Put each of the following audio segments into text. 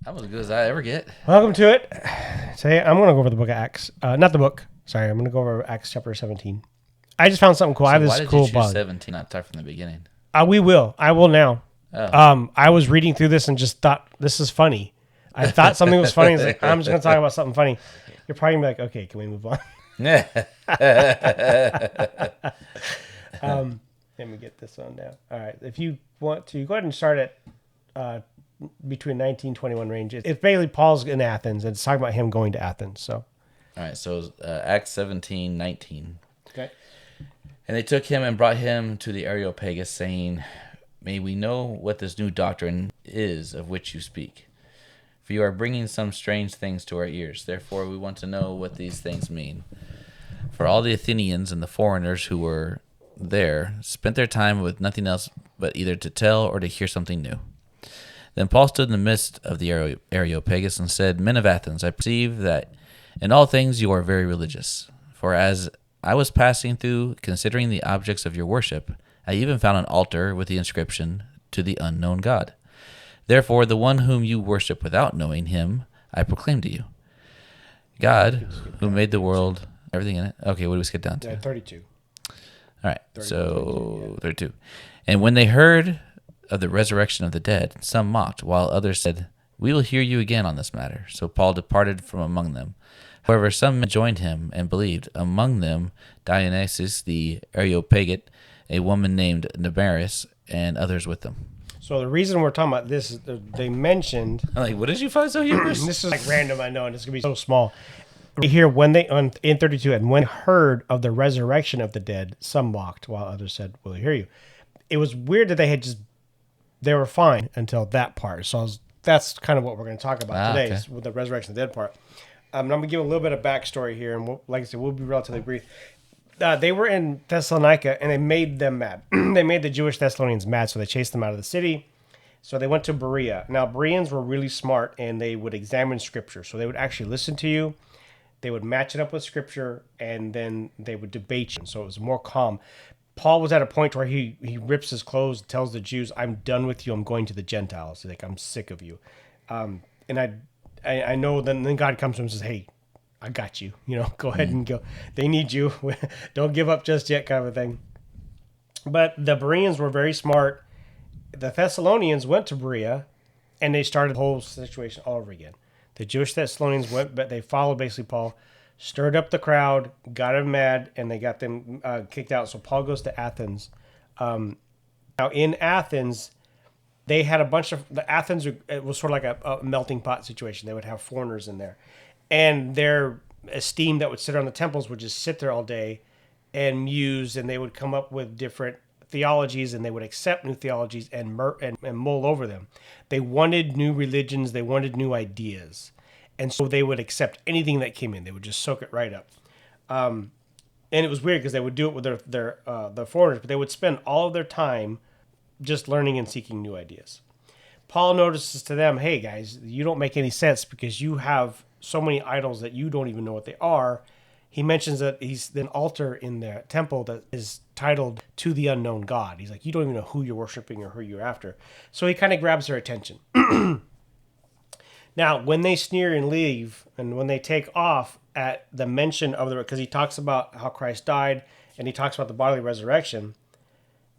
I'm as good as I ever get. Welcome to it. Today I'm going to go over the book of Acts. Not the book. Sorry, I'm going to go over Acts chapter 17. I just found something cool. I have Why this did cool you choose bug. 17? Not start from the beginning. We will. I will now. Oh. I was reading through this and just thought, this is funny. I thought something was funny. I was like, I'm just going to talk about something funny. You're probably going to be like, okay, can we move on? Let me get this on now. All right. If you want to, go ahead and start at between 1921 range. It's basically Paul's in Athens, and it's talking about him going to Athens. So, All right, so Acts 17:19. okay. And they took him and brought him to the Areopagus, saying, May we know what this new doctrine is of which you speak. For you are bringing some strange things to our ears. Therefore, we want to know what these things mean. For all the Athenians and the foreigners who were there spent their time with nothing else but either to tell or to hear something new. Then Paul stood in the midst of the Areopagus and said, Men of Athens, I perceive that in all things you are very religious. For as I was passing through, considering the objects of your worship, I even found an altar with the inscription, To the unknown God. Therefore, the one whom you worship without knowing him, I proclaim to you. God, who made the world, everything in it. Okay, what do we skip down to? Yeah, 32. All right, 32, so 32. And when they heard of the resurrection of the dead, some mocked, while others said, We will hear you again on this matter. So Paul departed from among them. However, some men joined him and believed, among them Dionysius the Areopagite, a woman named Damaris, and others with them. So the reason we're talking about this is they mentioned. I'm like, what did you find so humorous? This is like random, I know, and it's gonna be so small. Here, when they in 32, and when they heard of the resurrection of the dead, some mocked, while others said, "Will I hear you?" It was weird that they were fine until that part. So that's kind of what we're going to talk about today, okay. is with the resurrection of the dead part. I'm going to give a little bit of backstory here, and like I said, we'll be relatively brief. They were in Thessalonica, and they made them mad. They made the Jewish Thessalonians mad, so they chased them out of the city. So they went to Berea. Now, Bereans were really smart, and they would examine Scripture. So they would actually listen to you. They would match it up with Scripture, and then they would debate you. So it was more calm. Paul was at a point where he rips his clothes, tells the Jews, I'm done with you. I'm going to the Gentiles. He's like, I'm sick of you. And I know then God comes to him and says, hey, I got you. Go ahead and go. They need you. Don't give up just yet, kind of a thing. But the Bereans were very smart. The Thessalonians went to Berea, and they started the whole situation all over again. The Jewish Thessalonians went, but they followed basically Paul, stirred up the crowd, got them mad, and they got them kicked out. So Paul goes to Athens. Now in Athens, they had a bunch of Athens. It was sort of like a melting pot situation. They would have foreigners in there, and their esteem that would sit on the temples would just sit there all day and muse, and they would come up with different theologies, and they would accept new theologies and mull over them. They wanted new religions. They wanted new ideas. And so they would accept anything that came in. They would just soak it right up. And it was weird because they would do it with the foreigners, but they would spend all of their time just learning and seeking new ideas. Paul notices to them, hey guys, you don't make any sense because you have so many idols that you don't even know what they are. He mentions that he's an altar in the temple that is titled To the Unknown God. He's like, you don't even know who you're worshiping or who you're after. So he kind of grabs their attention. Now, when they sneer and leave, and when they take off at the mention of because he talks about how Christ died, and he talks about the bodily resurrection,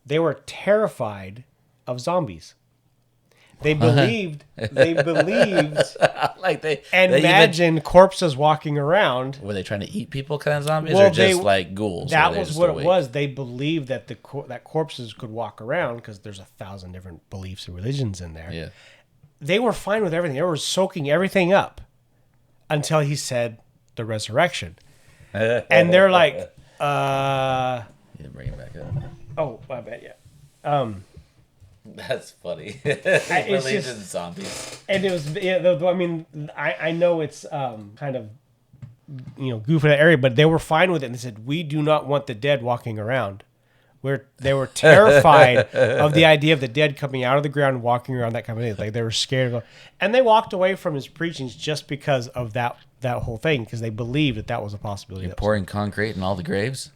they were terrified of zombies. They believed, like they imagined corpses walking around. Were they trying to eat people, kind of zombies, or just like ghouls? That was what it was. They believed that that corpses could walk around because there's 1,000 different beliefs and religions in there. Yeah. They were fine with everything. They were soaking everything up until he said the resurrection. And they're like, Yeah, bring it back up. Oh, my bad, yeah. That's funny. Religion and zombies. And it was, I mean, I know it's kind of, goofy that area, but they were fine with it. And they said, we do not want the dead walking around. They were terrified of the idea of the dead coming out of the ground, walking around, that kind of thing. Like they were scared. And they walked away from his preachings just because of that that whole thing because they believed that was a possibility. You're pouring concrete in all the graves?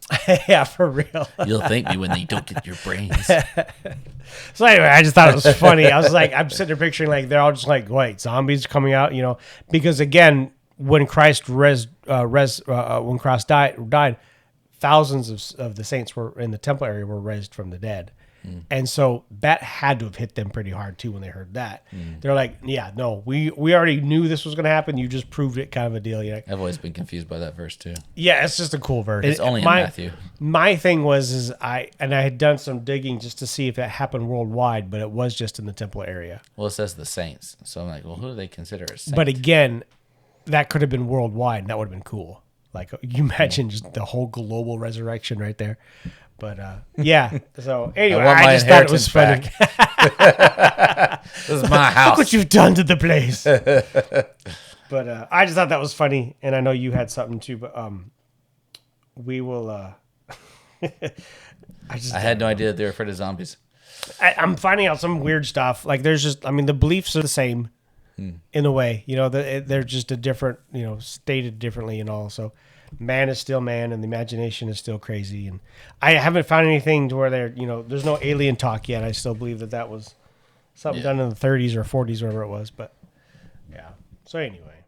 Yeah, for real. You'll thank me when they don't get your brains. So anyway, I just thought it was funny. I was like, I'm sitting there picturing like they're all just like, wait, zombies coming out, because again, when Christ when Christ died, thousands of the saints were in the temple area were raised from the dead. And so that had to have hit them pretty hard too when they heard that. They're like, yeah, no, we already knew this was going to happen. You just proved it, kind of a deal. I've always been confused by that verse too. Yeah, it's just a cool verse. It's only in Matthew. My thing was I had done some digging just to see if that happened worldwide, but it was just in the temple area. Well, it says the saints, so I'm like, well, who do they consider a saint? But again, that could have been worldwide, and that would have been cool. Like you imagine just the whole global resurrection right there. But yeah. So anyway, I just thought it was funny. This is my house. Look what you've done to the place. But I just thought that was funny, and I know you had something too. But we will. I had no idea that they were afraid of zombies. I'm finding out some weird stuff. Like there's just, the beliefs are the same in a way. They're just a different, stated differently and all. So man is still man, and the imagination is still crazy. And I haven't found anything to where there's no alien talk yet. I still believe that was something done in the 30s or 40s, wherever it was. But yeah. So anyway.